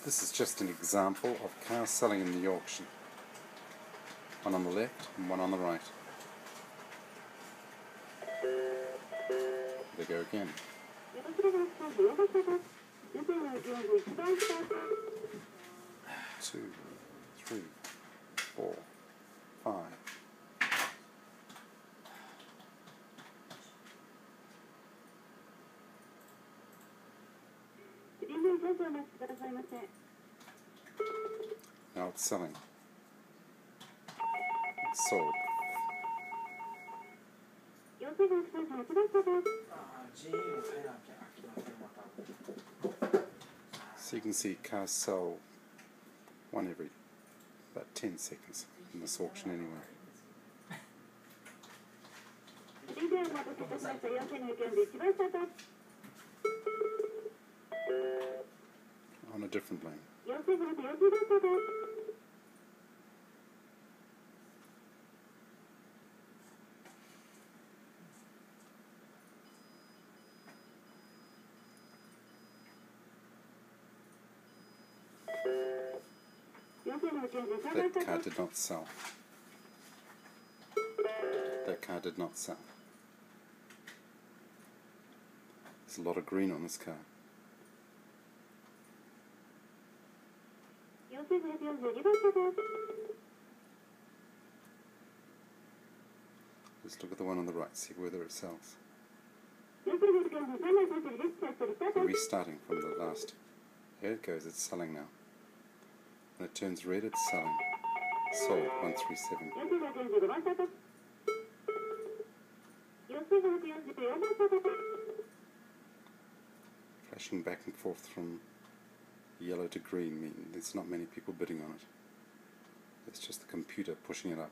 This is just an example of cars selling in the auction. One on the left and one on the right. There they go again. 2, 3, 4, 5. Now it's selling. It's sold. So you can see cars sell one every about 10 seconds in this auction anyway. On a different lane. That car did not sell. That car did not sell. There's a lot of green on this car. Let's look at the one on the right, see whether it sells. We're restarting from the last. Here it goes, it's selling now. When it turns red, it's selling. Sold, 137. Flashing back and forth from yellow to green means there's not many people bidding on it. It's just the computer pushing it up.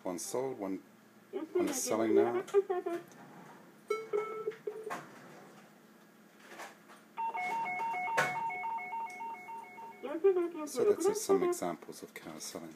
One sold, one is selling now. So that's some examples of cars selling.